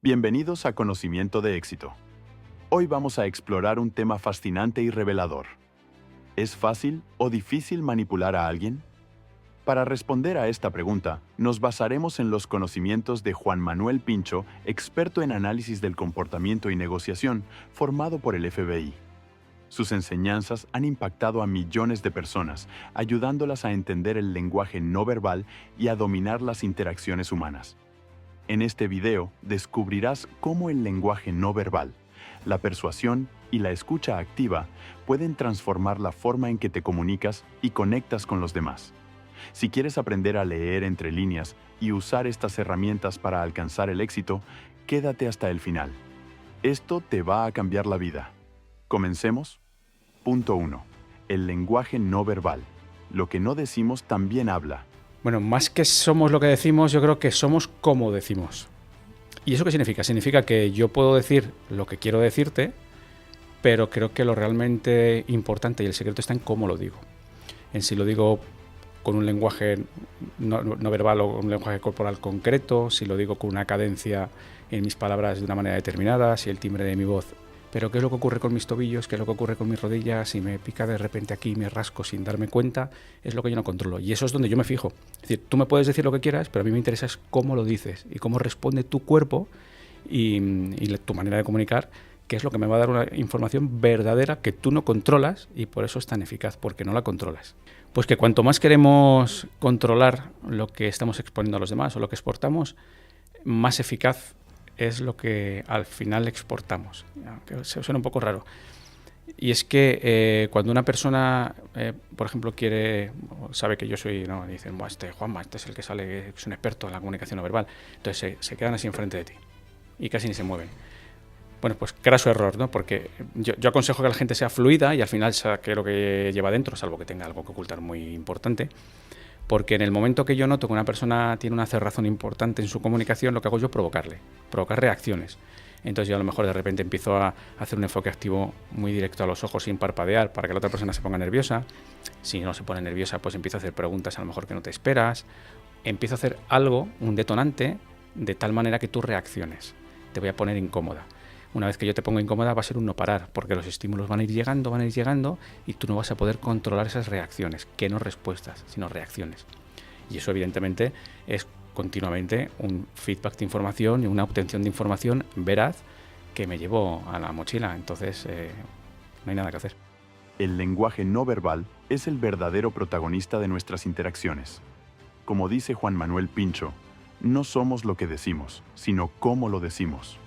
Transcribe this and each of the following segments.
Bienvenidos a Conocimiento de Éxito. Hoy vamos a explorar un tema fascinante y revelador. ¿Es fácil o difícil manipular a alguien? Para responder a esta pregunta, nos basaremos en los conocimientos de Juan Manuel Pincho, experto en análisis del comportamiento y negociación, formado por el FBI. Sus enseñanzas han impactado a millones de personas, ayudándolas a entender el lenguaje no verbal y a dominar las interacciones humanas. En este video descubrirás cómo el lenguaje no verbal, la persuasión y la escucha activa pueden transformar la forma en que te comunicas y conectas con los demás. Si quieres aprender a leer entre líneas y usar estas herramientas para alcanzar el éxito, quédate hasta el final. Esto te va a cambiar la vida. ¿Comencemos? Punto 1. El lenguaje no verbal. Lo que no decimos también habla. Bueno, más que somos lo que decimos, yo creo que somos como decimos. ¿Y eso qué significa? Significa que yo puedo decir lo que quiero decirte, pero creo que lo realmente importante y el secreto está en cómo lo digo. En si lo digo con un lenguaje no verbal o un lenguaje corporal concreto, si lo digo con una cadencia en mis palabras de una manera determinada, si el timbre de mi voz. Pero ¿qué es lo que ocurre con mis tobillos? ¿Qué es lo que ocurre con mis rodillas? Si me pica de repente aquí y me rasco sin darme cuenta, es lo que yo no controlo. Y eso es donde yo me fijo. Es decir, tú me puedes decir lo que quieras, pero a mí me interesa es cómo lo dices y cómo responde tu cuerpo y tu manera de comunicar, que es lo que me va a dar una información verdadera que tú no controlas y por eso es tan eficaz, porque no la controlas. Pues que cuanto más queremos controlar lo que estamos exponiendo a los demás o lo que exportamos, más eficaz es lo que al final exportamos, aunque suena un poco raro. Y es que cuando una persona, por ejemplo, sabe que yo soy, no, dicen, Juanma, este es el que sale, es un experto en la comunicación no verbal, entonces se quedan así enfrente de ti y casi ni se mueven. Bueno, pues craso error, ¿no? Porque yo aconsejo que la gente sea fluida y al final saque lo que lleva dentro, salvo que tenga algo que ocultar muy importante. Porque en el momento que yo noto que una persona tiene una cerrazón importante en su comunicación, lo que hago yo es provocar reacciones. Entonces yo a lo mejor de repente empiezo a hacer un enfoque activo muy directo a los ojos sin parpadear para que la otra persona se ponga nerviosa. Si no se pone nerviosa, pues empiezo a hacer preguntas a lo mejor que no te esperas. Empiezo a hacer algo, un detonante, de tal manera que tú reacciones. Te voy a poner incómoda. Una vez que yo te pongo incómoda va a ser un no parar, porque los estímulos van a ir llegando y tú no vas a poder controlar esas reacciones, que no respuestas, sino reacciones. Y eso evidentemente es continuamente un feedback de información y una obtención de información veraz que me llevo a la mochila. Entonces no hay nada que hacer. El lenguaje no verbal es el verdadero protagonista de nuestras interacciones. Como dice Juan Manuel Pincho, no somos lo que decimos, sino cómo lo decimos.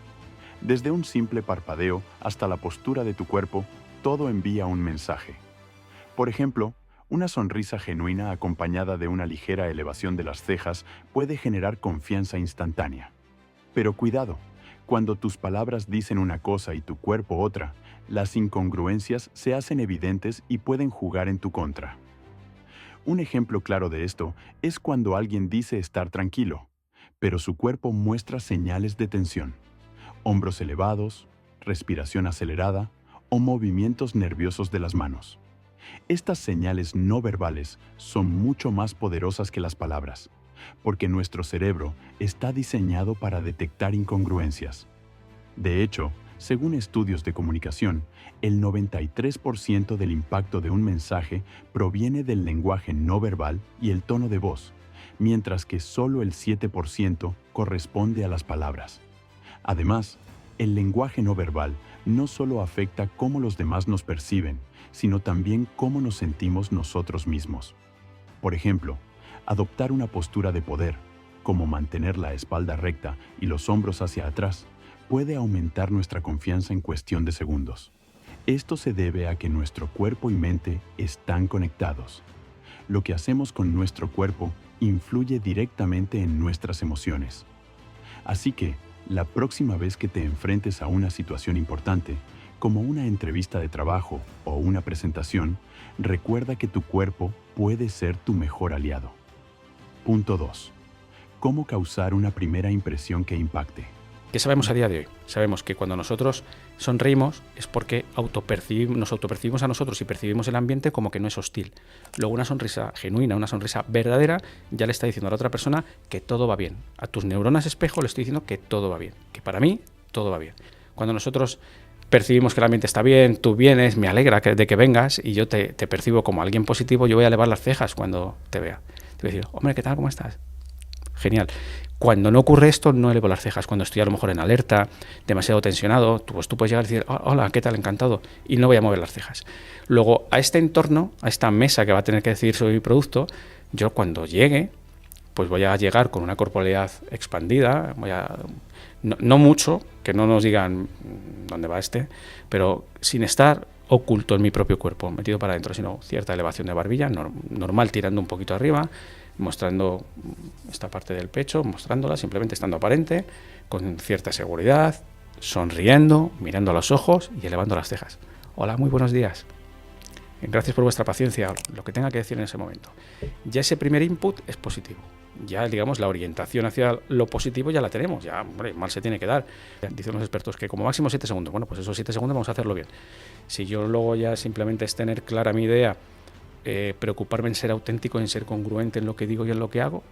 Desde un simple parpadeo hasta la postura de tu cuerpo, todo envía un mensaje. Por ejemplo, una sonrisa genuina acompañada de una ligera elevación de las cejas puede generar confianza instantánea. Pero cuidado, cuando tus palabras dicen una cosa y tu cuerpo otra, las incongruencias se hacen evidentes y pueden jugar en tu contra. Un ejemplo claro de esto es cuando alguien dice estar tranquilo, pero su cuerpo muestra señales de tensión. Hombros elevados, respiración acelerada o movimientos nerviosos de las manos. Estas señales no verbales son mucho más poderosas que las palabras, porque nuestro cerebro está diseñado para detectar incongruencias. De hecho, según estudios de comunicación, el 93% del impacto de un mensaje proviene del lenguaje no verbal y el tono de voz, mientras que solo el 7% corresponde a las palabras. Además, el lenguaje no verbal no solo afecta cómo los demás nos perciben, sino también cómo nos sentimos nosotros mismos. Por ejemplo, adoptar una postura de poder, como mantener la espalda recta y los hombros hacia atrás, puede aumentar nuestra confianza en cuestión de segundos. Esto se debe a que nuestro cuerpo y mente están conectados. Lo que hacemos con nuestro cuerpo influye directamente en nuestras emociones. Así que, la próxima vez que te enfrentes a una situación importante, como una entrevista de trabajo o una presentación, recuerda que tu cuerpo puede ser tu mejor aliado. Punto 2. ¿Cómo causar una primera impresión que impacte? ¿Qué sabemos a día de hoy? Sabemos que cuando nosotros sonreímos es porque nos autopercibimos a nosotros y percibimos el ambiente como que no es hostil. Luego una sonrisa genuina, una sonrisa verdadera, ya le está diciendo a la otra persona que todo va bien. A tus neuronas espejo le estoy diciendo que todo va bien, que para mí todo va bien. Cuando nosotros percibimos que el ambiente está bien, tú vienes, me alegra de que vengas y yo te percibo como alguien positivo, yo voy a elevar las cejas cuando te vea. Te voy a decir, hombre, ¿qué tal? ¿Cómo estás? Genial. Cuando no ocurre esto, no elevo las cejas. Cuando estoy a lo mejor en alerta, demasiado tensionado, pues tú puedes llegar a decir, hola, ¿qué tal? Encantado. Y no voy a mover las cejas. Luego, a este entorno, a esta mesa que va a tener que decidir sobre mi producto, yo cuando llegue, pues voy a llegar con una corporalidad expandida, no mucho, que no nos digan dónde va pero sin estar oculto en mi propio cuerpo, metido para adentro, sino cierta elevación de barbilla, normal tirando un poquito arriba, mostrando esta parte del pecho, mostrándola, simplemente estando aparente, con cierta seguridad, sonriendo, mirando a los ojos y elevando las cejas. Hola, muy buenos días. Gracias por vuestra paciencia, lo que tenga que decir en ese momento. Ya ese primer input es positivo. Ya, digamos, la orientación hacia lo positivo ya la tenemos. Ya, hombre, mal se tiene que dar. Dicen los expertos que como máximo 7 segundos. Bueno, pues esos 7 segundos vamos a hacerlo bien. Si yo luego ya simplemente es tener clara mi idea, preocuparme en ser auténtico, en ser congruente en lo que digo y en lo que hago,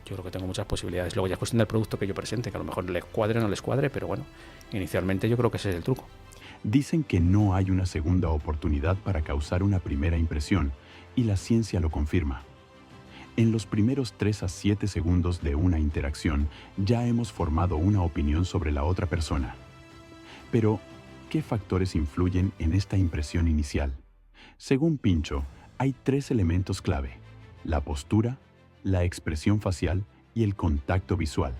yo creo que tengo muchas posibilidades. Luego ya es cuestión del producto que yo presente, que a lo mejor les cuadre o no les cuadre, pero bueno, inicialmente yo creo que ese es el truco. Dicen que no hay una segunda oportunidad para causar una primera impresión, y la ciencia lo confirma. En los primeros 3 a 7 segundos de una interacción ya hemos formado una opinión sobre la otra persona. Pero, ¿qué factores influyen en esta impresión inicial? Según Pincho, hay 3 elementos clave: la postura, la expresión facial y el contacto visual.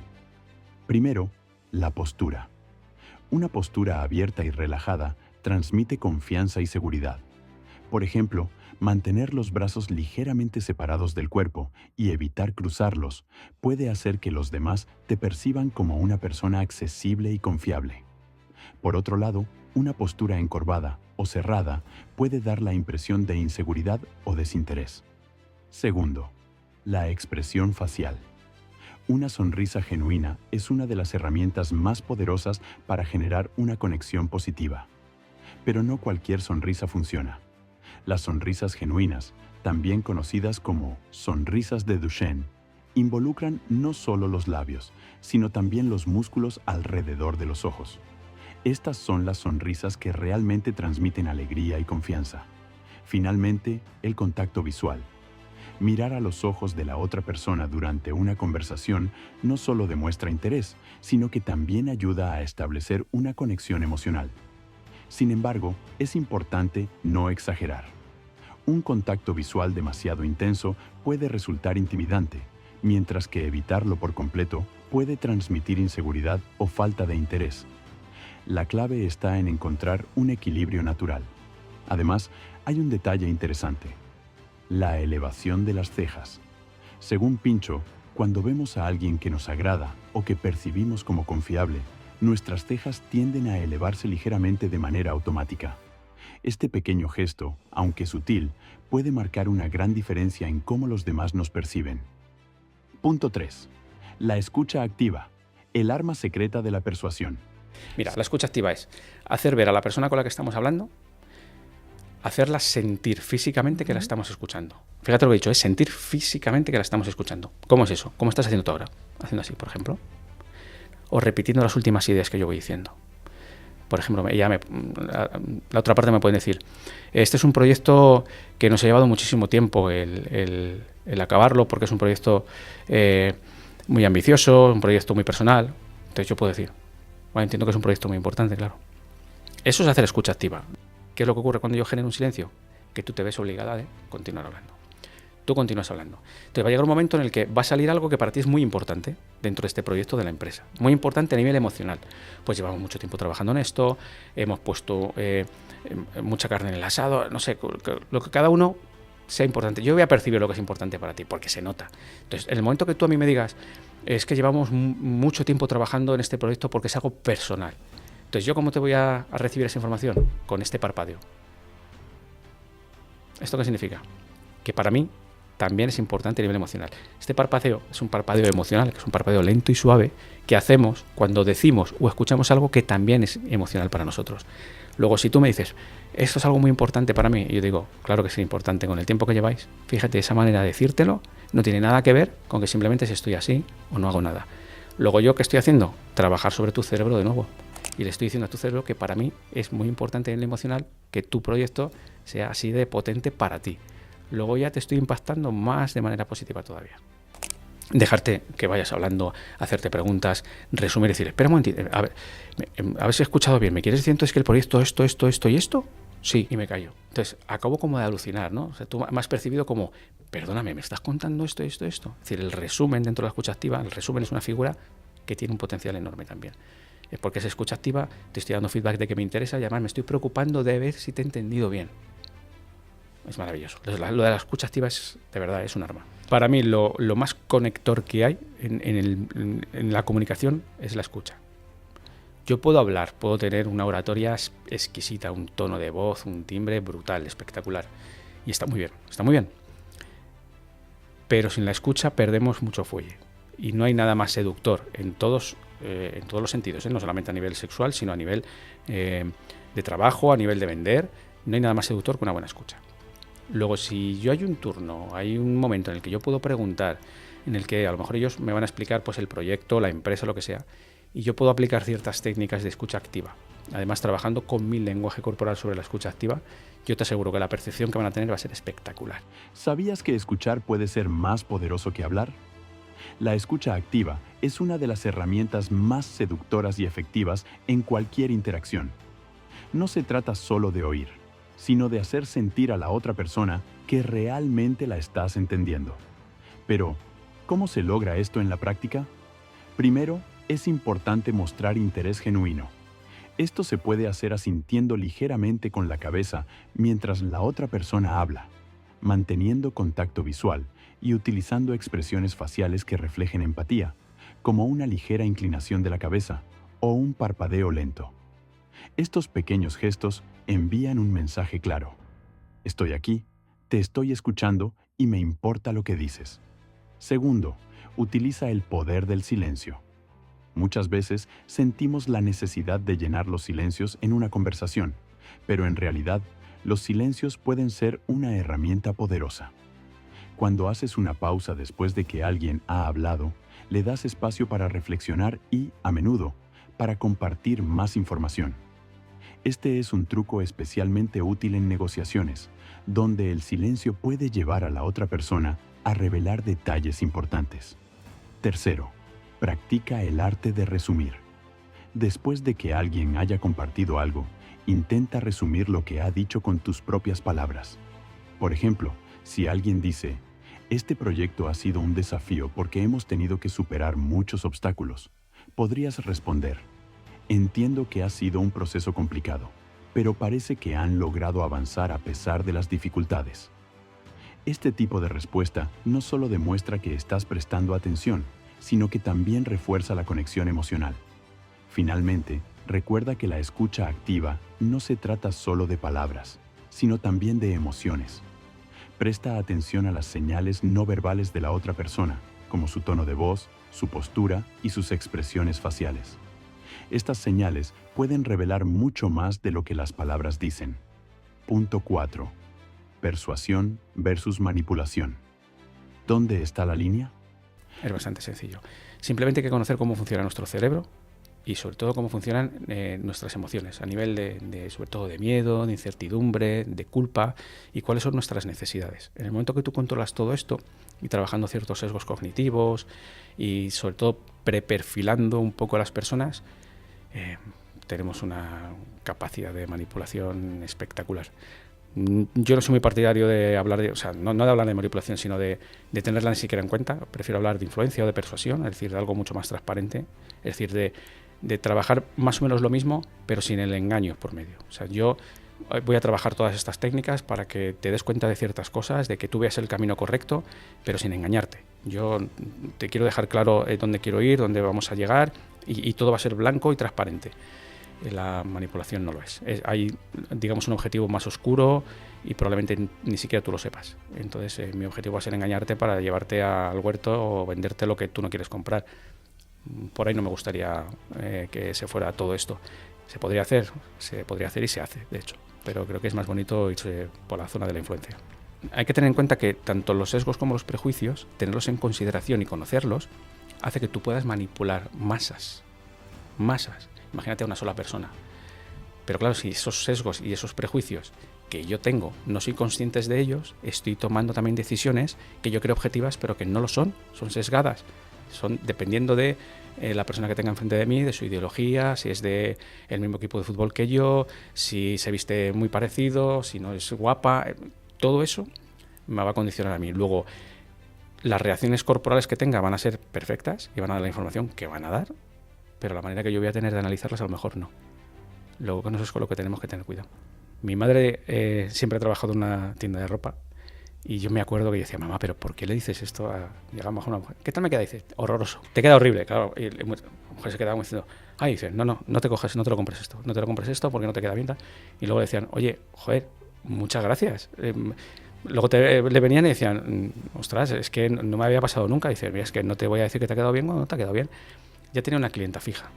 Primero, la postura. Una postura abierta y relajada transmite confianza y seguridad. Por ejemplo, mantener los brazos ligeramente separados del cuerpo y evitar cruzarlos puede hacer que los demás te perciban como una persona accesible y confiable. Por otro lado, una postura encorvada o cerrada puede dar la impresión de inseguridad o desinterés. Segundo, la expresión facial. Una sonrisa genuina es una de las herramientas más poderosas para generar una conexión positiva. Pero no cualquier sonrisa funciona. Las sonrisas genuinas, también conocidas como sonrisas de Duchenne, involucran no solo los labios, sino también los músculos alrededor de los ojos. Estas son las sonrisas que realmente transmiten alegría y confianza. Finalmente, el contacto visual. Mirar a los ojos de la otra persona durante una conversación no solo demuestra interés, sino que también ayuda a establecer una conexión emocional. Sin embargo, es importante no exagerar. Un contacto visual demasiado intenso puede resultar intimidante, mientras que evitarlo por completo puede transmitir inseguridad o falta de interés. La clave está en encontrar un equilibrio natural. Además, hay un detalle interesante: la elevación de las cejas. Según Pincho, cuando vemos a alguien que nos agrada o que percibimos como confiable, nuestras cejas tienden a elevarse ligeramente de manera automática. Este pequeño gesto, aunque sutil, puede marcar una gran diferencia en cómo los demás nos perciben. Punto 3. La escucha activa, el arma secreta de la persuasión. Mira, la escucha activa es hacer ver a la persona con la que estamos hablando, hacerla sentir físicamente que la estamos escuchando. Fíjate lo que he dicho, es sentir físicamente que la estamos escuchando. ¿Cómo es eso? ¿Cómo estás haciendo tú ahora? Haciendo así, por ejemplo. O repitiendo las últimas ideas que yo voy diciendo. Por ejemplo, la otra parte me pueden decir, este es un proyecto que nos ha llevado muchísimo tiempo el acabarlo, porque es un proyecto muy ambicioso, un proyecto muy personal. Entonces yo puedo decir, bueno, entiendo que es un proyecto muy importante, claro. Eso es hacer escucha activa. ¿Qué es lo que ocurre cuando yo genero un silencio? Que tú te ves obligada a continuar hablando. Tú continúas hablando. Entonces va a llegar un momento en el que va a salir algo que para ti es muy importante dentro de este proyecto de la empresa. Muy importante a nivel emocional. Pues llevamos mucho tiempo trabajando en esto, hemos puesto mucha carne en el asado, no sé, lo que cada uno sea importante. Yo voy a percibir lo que es importante para ti, porque se nota. Entonces, en el momento que tú a mí me digas, es que llevamos mucho tiempo trabajando en este proyecto porque es algo personal. Entonces, ¿yo cómo te voy a recibir esa información? Con este parpadeo. ¿Esto qué significa? Que para mí también es importante a nivel emocional. Este parpadeo es un parpadeo emocional, que es un parpadeo lento y suave que hacemos cuando decimos o escuchamos algo que también es emocional para nosotros. Luego, si tú me dices, esto es algo muy importante para mí, y yo digo, claro que es importante con el tiempo que lleváis. Fíjate, esa manera de decírtelo no tiene nada que ver con que simplemente si estoy así o no hago nada. Luego, ¿yo qué estoy haciendo? Trabajar sobre tu cerebro de nuevo. Y le estoy diciendo a tu cerebro que para mí es muy importante en el emocional que tu proyecto sea así de potente para ti. Luego ya te estoy impactando más de manera positiva todavía. Dejarte que vayas hablando, hacerte preguntas, resumir y decir, espera un momentito, a ver si he escuchado bien, ¿me quieres decir entonces que el proyecto esto y esto? Sí, y me callo. Entonces, acabo como de alucinar, ¿no? O sea, tú me has percibido como, perdóname, ¿me estás contando esto? Es decir, el resumen dentro de la escucha activa, el resumen es una figura que tiene un potencial enorme también. Porque es escucha activa, te estoy dando feedback de que me interesa y además me estoy preocupando de ver si te he entendido bien. Es maravilloso. Lo de la escucha activa es, de verdad, es un arma. Para mí lo más conector que hay en la comunicación es la escucha. Yo puedo hablar, puedo tener una oratoria exquisita, un tono de voz, un timbre brutal, espectacular. Y está muy bien. Pero sin la escucha perdemos mucho fuelle. Y no hay nada más seductor en todos los sentidos, no solamente a nivel sexual, sino a nivel de trabajo, a nivel de vender. No hay nada más seductor que una buena escucha. Luego, si yo hay un turno, hay un momento en el que yo puedo preguntar, en el que a lo mejor ellos me van a explicar pues el proyecto, la empresa, lo que sea, y yo puedo aplicar ciertas técnicas de escucha activa. Además, trabajando con mi lenguaje corporal sobre la escucha activa, yo te aseguro que la percepción que van a tener va a ser espectacular. ¿Sabías que escuchar puede ser más poderoso que hablar? La escucha activa es una de las herramientas más seductoras y efectivas en cualquier interacción. No se trata solo de oír, sino de hacer sentir a la otra persona que realmente la estás entendiendo. Pero, ¿cómo se logra esto en la práctica? Primero, es importante mostrar interés genuino. Esto se puede hacer asintiendo ligeramente con la cabeza mientras la otra persona habla, manteniendo contacto visual y utilizando expresiones faciales que reflejen empatía, como una ligera inclinación de la cabeza o un parpadeo lento. Estos pequeños gestos envían un mensaje claro. Estoy aquí, te estoy escuchando y me importa lo que dices. Segundo, utiliza el poder del silencio. Muchas veces sentimos la necesidad de llenar los silencios en una conversación, pero en realidad, los silencios pueden ser una herramienta poderosa. Cuando haces una pausa después de que alguien ha hablado, le das espacio para reflexionar y, a menudo, para compartir más información. Este es un truco especialmente útil en negociaciones, donde el silencio puede llevar a la otra persona a revelar detalles importantes. Tercero, practica el arte de resumir. Después de que alguien haya compartido algo, intenta resumir lo que ha dicho con tus propias palabras. Por ejemplo, si alguien dice, este proyecto ha sido un desafío porque hemos tenido que superar muchos obstáculos, podrías responder, entiendo que ha sido un proceso complicado, pero parece que han logrado avanzar a pesar de las dificultades. Este tipo de respuesta no solo demuestra que estás prestando atención, sino que también refuerza la conexión emocional. Finalmente, recuerda que la escucha activa no se trata solo de palabras, sino también de emociones. Presta atención a las señales no verbales de la otra persona, como su tono de voz, su postura y sus expresiones faciales. Estas señales pueden revelar mucho más de lo que las palabras dicen. Punto 4. Persuasión versus manipulación. ¿Dónde está la línea? Es bastante sencillo. Simplemente hay que conocer cómo funciona nuestro cerebro y sobre todo cómo funcionan nuestras emociones a nivel sobre todo de miedo, de incertidumbre, de culpa y cuáles son nuestras necesidades. En el momento que tú controlas todo esto y trabajando ciertos sesgos cognitivos y sobre todo preperfilando un poco a las personas, tenemos una capacidad de manipulación espectacular. Yo no soy muy partidario de hablar no de hablar de manipulación, sino de tenerla ni siquiera en cuenta. Prefiero hablar de influencia o de persuasión, es decir, de algo mucho más transparente, es decir, de trabajar más o menos lo mismo, pero sin el engaño por medio. O sea, yo voy a trabajar todas estas técnicas para que te des cuenta de ciertas cosas, de que tú veas el camino correcto, pero sin engañarte. Yo te quiero dejar claro dónde quiero ir, dónde vamos a llegar, y todo va a ser blanco y transparente. La manipulación no lo es. Hay, digamos, un objetivo más oscuro y probablemente ni siquiera tú lo sepas. Entonces mi objetivo va a ser engañarte para llevarte al huerto o venderte lo que tú no quieres comprar. Por ahí no me gustaría que se fuera todo esto. Se podría hacer y se hace, de hecho, pero creo que es más bonito irse por la zona de la influencia. Hay que tener en cuenta que tanto los sesgos como los prejuicios, tenerlos en consideración y conocerlos, hace que tú puedas manipular masas. Imagínate a una sola persona. Pero claro, si esos sesgos y esos prejuicios que yo tengo no soy conscientes de ellos, estoy tomando también decisiones que yo creo objetivas, pero que no lo son sesgadas. Son dependiendo de la persona que tenga enfrente de mí, de su ideología, si es de el mismo equipo de fútbol que yo, si se viste muy parecido, si no es guapa. Todo eso me va a condicionar a mí. Luego, las reacciones corporales que tenga van a ser perfectas y van a dar la información que van a dar, pero la manera que yo voy a tener de analizarlas a lo mejor no. Luego, con eso es con lo que tenemos que tener cuidado. Mi madre siempre ha trabajado en una tienda de ropa y yo me acuerdo que yo decía, mamá, ¿pero por qué le dices esto a una mujer? ¿Qué tal me queda? Dice, horroroso. Te queda horrible, claro. Y la mujer se quedaba como diciendo, dice, no te cojas, no te lo compres esto porque no te queda bien. Y luego le decían, oye, joder, muchas gracias. Luego le venían y decían, ostras, es que no me había pasado nunca. Dice, mira, es que no te voy a decir que te ha quedado bien cuando no te ha quedado bien. Ya tenía una clienta fija.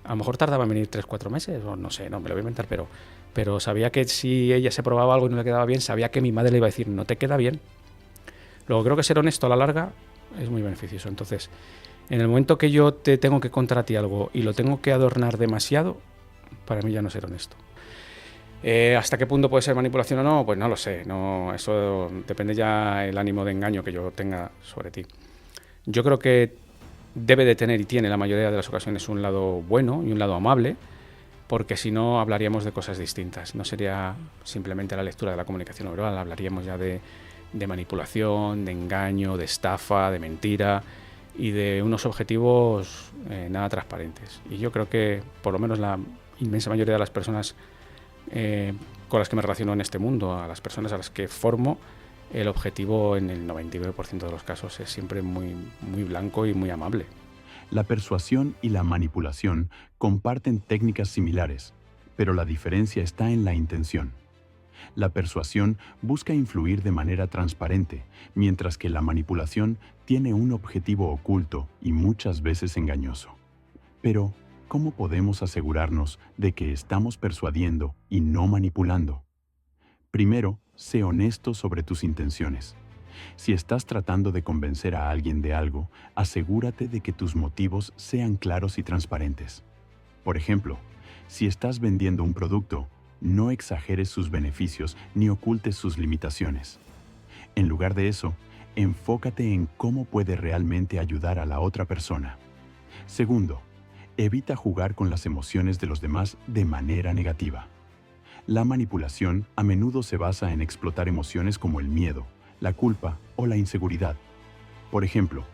A lo mejor tardaba en venir 3-4 meses, o no sé, no me lo voy a inventar, pero sabía que si ella se probaba algo y no le quedaba bien, sabía que mi madre le iba a decir, no te queda bien. Luego creo que ser honesto a la larga es muy beneficioso. Entonces, en el momento que yo te tengo que contar a ti algo y lo tengo que adornar demasiado, para mí ya no es ser honesto. ¿Hasta qué punto puede ser manipulación o no? Pues no lo sé. No, eso depende ya el ánimo de engaño que yo tenga sobre ti. Yo creo que debe de tener y tiene la mayoría de las ocasiones un lado bueno y un lado amable, porque si no hablaríamos de cosas distintas. No sería simplemente la lectura de la comunicación no verbal, hablaríamos ya de manipulación, de engaño, de estafa, de mentira y de unos objetivos nada transparentes. Y yo creo que por lo menos la inmensa mayoría de las personas con las que me relaciono en este mundo, a las personas a las que formo, el objetivo en el 99% de los casos es siempre muy, muy blanco y muy amable. La persuasión y la manipulación comparten técnicas similares, pero la diferencia está en la intención. La persuasión busca influir de manera transparente, mientras que la manipulación tiene un objetivo oculto y muchas veces engañoso. Pero, ¿cómo podemos asegurarnos de que estamos persuadiendo y no manipulando? Primero, sé honesto sobre tus intenciones. Si estás tratando de convencer a alguien de algo, asegúrate de que tus motivos sean claros y transparentes. Por ejemplo, si estás vendiendo un producto, no exageres sus beneficios ni ocultes sus limitaciones. En lugar de eso, enfócate en cómo puede realmente ayudar a la otra persona. Segundo, evita jugar con las emociones de los demás de manera negativa. La manipulación a menudo se basa en explotar emociones como el miedo, la culpa o la inseguridad. Por ejemplo,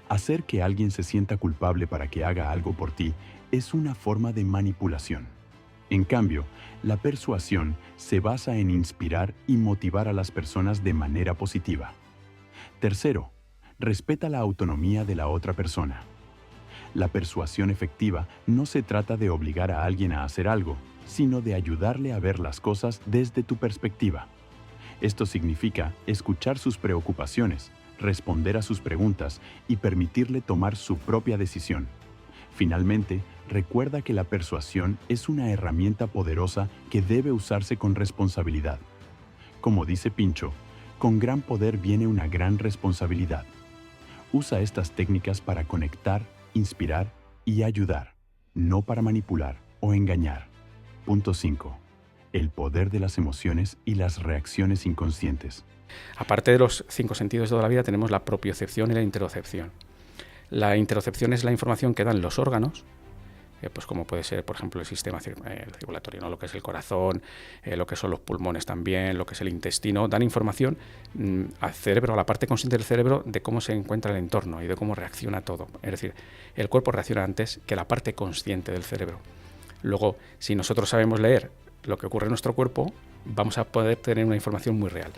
hacer que alguien se sienta culpable para que haga algo por ti es una forma de manipulación. En cambio, la persuasión se basa en inspirar y motivar a las personas de manera positiva. Tercero, respeta la autonomía de la otra persona. La persuasión efectiva no se trata de obligar a alguien a hacer algo, sino de ayudarle a ver las cosas desde tu perspectiva. Esto significa escuchar sus preocupaciones, responder a sus preguntas y permitirle tomar su propia decisión. Finalmente, recuerda que la persuasión es una herramienta poderosa que debe usarse con responsabilidad. Como dice Pincho, con gran poder viene una gran responsabilidad. Usa estas técnicas para conectar, inspirar y ayudar, no para manipular o engañar. Punto 5. El poder de las emociones y las reacciones inconscientes. Aparte de los 5 sentidos de toda la vida, tenemos la propiocepción y la interocepción. La interocepción es la información que dan los órganos, pues como puede ser, por ejemplo, el sistema circulatorio, ¿no? Lo que es el corazón, lo que son los pulmones también, lo que es el intestino, dan información al cerebro, a la parte consciente del cerebro, de cómo se encuentra el entorno y de cómo reacciona todo. Es decir, el cuerpo reacciona antes que la parte consciente del cerebro. Luego, si nosotros sabemos leer lo que ocurre en nuestro cuerpo, vamos a poder tener una información muy real.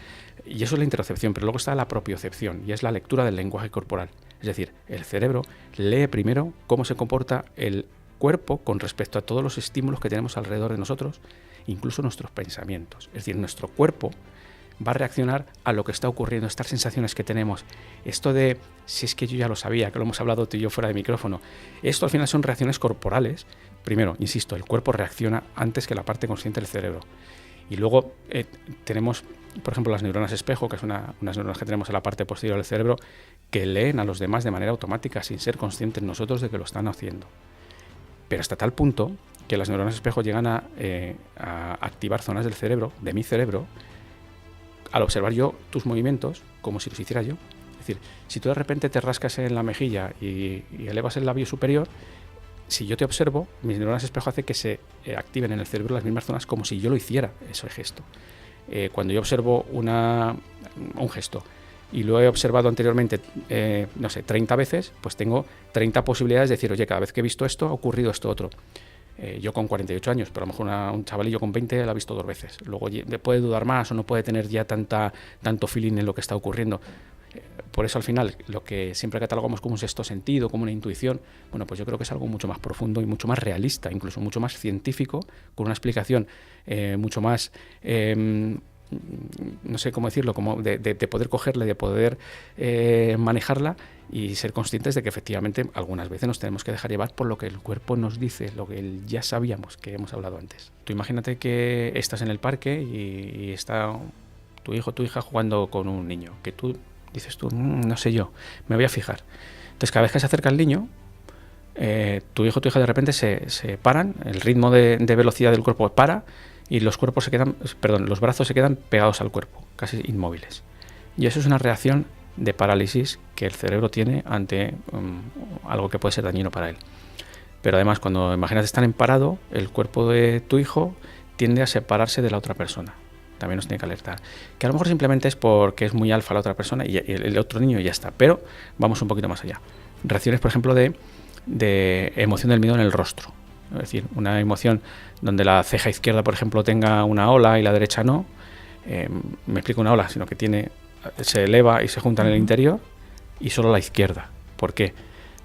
Y eso es la interocepción, pero luego está la propiocepción, y es la lectura del lenguaje corporal. Es decir, el cerebro lee primero cómo se comporta el cuerpo con respecto a todos los estímulos que tenemos alrededor de nosotros incluso nuestros pensamientos. Es decir, nuestro cuerpo va a reaccionar a lo que está ocurriendo, estas sensaciones que tenemos. Esto de, si es que yo ya lo sabía, que lo hemos hablado tú y yo fuera de micrófono, esto al final son reacciones corporales. Primero, insisto, el cuerpo reacciona antes que la parte consciente del cerebro. Y luego tenemos, por ejemplo, las neuronas espejo, que es unas neuronas que tenemos en la parte posterior del cerebro, que leen a los demás de manera automática, sin ser conscientes nosotros de que lo están haciendo. Pero hasta tal punto que las neuronas espejo llegan a activar zonas del cerebro, de mi cerebro, al observar yo tus movimientos, como si los hiciera yo. Es decir, si tú de repente te rascas en la mejilla y elevas el labio superior, si yo te observo, mis neuronas espejo hacen que se activen en el cerebro las mismas zonas como si yo lo hiciera, ese gesto. Cuando yo observo un gesto y lo he observado anteriormente, 30 veces, pues tengo 30 posibilidades de decir, oye, cada vez que he visto esto, ha ocurrido esto otro. Yo con 48 años, pero a lo mejor un chavalillo con 20 lo ha visto 2 veces. Luego puede dudar más o no puede tener ya tanto feeling en lo que está ocurriendo. Por eso al final lo que siempre catalogamos como un sexto sentido, como una intuición, bueno, pues yo creo que es algo mucho más profundo y mucho más realista, incluso mucho más científico, con una explicación mucho más, no sé cómo decirlo, como de poder cogerla y de poder manejarla y ser conscientes de que efectivamente algunas veces nos tenemos que dejar llevar por lo que el cuerpo nos dice, lo que ya sabíamos que hemos hablado antes. Tú imagínate que estás en el parque y está tu hijo o tu hija jugando con un niño, que tú dices tú, no sé yo, me voy a fijar. Entonces cada vez que se acerca el niño, tu hijo o tu hija de repente se paran, el ritmo de velocidad del cuerpo para y los brazos se quedan pegados al cuerpo, casi inmóviles. Y eso es una reacción de parálisis que el cerebro tiene ante algo que puede ser dañino para él. Pero además, cuando imaginas estar en parado, el cuerpo de tu hijo tiende a separarse de la otra persona. También nos tiene que alertar. Que a lo mejor simplemente es porque es muy alfa la otra persona y el otro niño ya está. Pero vamos un poquito más allá. Reacciones, por ejemplo, de emoción del miedo en el rostro. Es decir, una emoción donde la ceja izquierda, por ejemplo, tenga una ola y la derecha no. Me explico, una ola, sino que se eleva y se junta en el interior y solo la izquierda. ¿Por qué?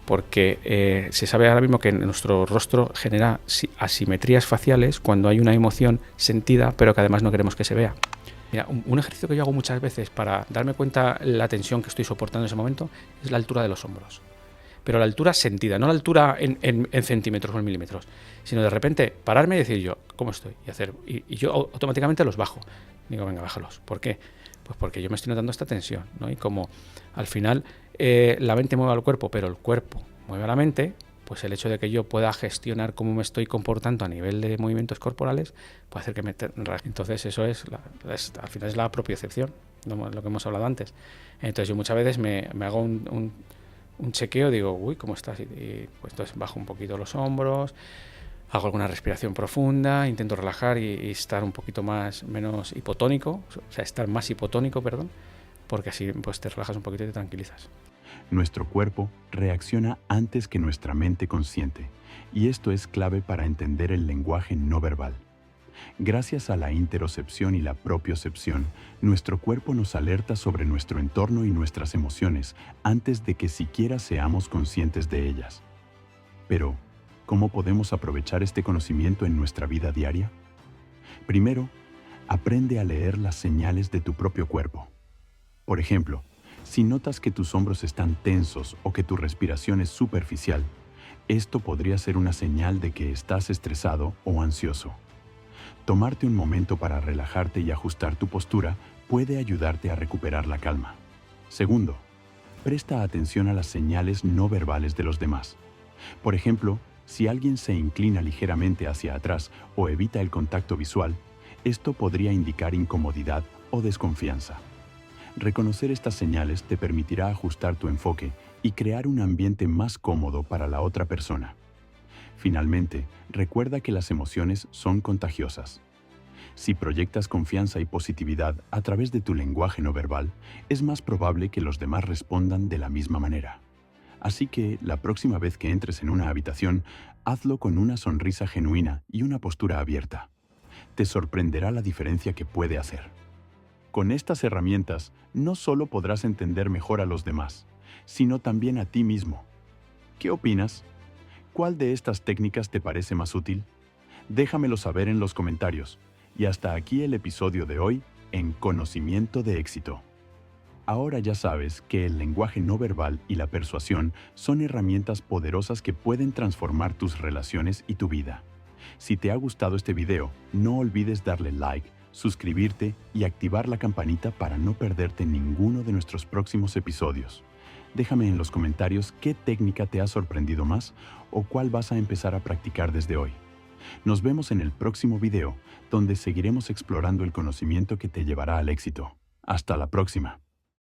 Porque se sabe ahora mismo que nuestro rostro genera asimetrías faciales cuando hay una emoción sentida, pero que además no queremos que se vea. Mira, un ejercicio que yo hago muchas veces para darme cuenta la tensión que estoy soportando en ese momento es la altura de los hombros. Pero la altura sentida, no la altura en centímetros o en milímetros, sino de repente pararme y decir yo, ¿cómo estoy? Y yo automáticamente los bajo. Digo, venga, bájalos. ¿Por qué? Pues porque yo me estoy notando esta tensión, ¿no? Y como al final la mente mueve al cuerpo, pero el cuerpo mueve a la mente, pues el hecho de que yo pueda gestionar cómo me estoy comportando a nivel de movimientos corporales puede hacer que me relaje. Entonces eso al final es la propiocepción, lo que hemos hablado antes. Entonces yo muchas veces me hago un chequeo, digo, uy, ¿cómo estás? Y pues entonces bajo un poquito los hombros, hago alguna respiración profunda, intento relajar y estar un poquito menos hipotónico, o sea, estar más hipotónico, porque así pues te relajas un poquito y te tranquilizas. Nuestro cuerpo reacciona antes que nuestra mente consciente, y esto es clave para entender el lenguaje no verbal. Gracias a la interocepción y la propiocepción, nuestro cuerpo nos alerta sobre nuestro entorno y nuestras emociones antes de que siquiera seamos conscientes de ellas. Pero, ¿cómo podemos aprovechar este conocimiento en nuestra vida diaria? Primero, aprende a leer las señales de tu propio cuerpo. Por ejemplo, si notas que tus hombros están tensos o que tu respiración es superficial, esto podría ser una señal de que estás estresado o ansioso. Tomarte un momento para relajarte y ajustar tu postura puede ayudarte a recuperar la calma. Segundo, presta atención a las señales no verbales de los demás. Por ejemplo, si alguien se inclina ligeramente hacia atrás o evita el contacto visual, esto podría indicar incomodidad o desconfianza. Reconocer estas señales te permitirá ajustar tu enfoque y crear un ambiente más cómodo para la otra persona. Finalmente, recuerda que las emociones son contagiosas. Si proyectas confianza y positividad a través de tu lenguaje no verbal, es más probable que los demás respondan de la misma manera. Así que, la próxima vez que entres en una habitación, hazlo con una sonrisa genuina y una postura abierta. Te sorprenderá la diferencia que puede hacer. Con estas herramientas, no solo podrás entender mejor a los demás, sino también a ti mismo. ¿Qué opinas? ¿Cuál de estas técnicas te parece más útil? Déjamelo saber en los comentarios. Y hasta aquí el episodio de hoy en Conocimiento de Éxito. Ahora ya sabes que el lenguaje no verbal y la persuasión son herramientas poderosas que pueden transformar tus relaciones y tu vida. Si te ha gustado este video, no olvides darle like, suscribirte y activar la campanita para no perderte ninguno de nuestros próximos episodios. Déjame en los comentarios qué técnica te ha sorprendido más o cuál vas a empezar a practicar desde hoy. Nos vemos en el próximo video, donde seguiremos explorando el conocimiento que te llevará al éxito. Hasta la próxima.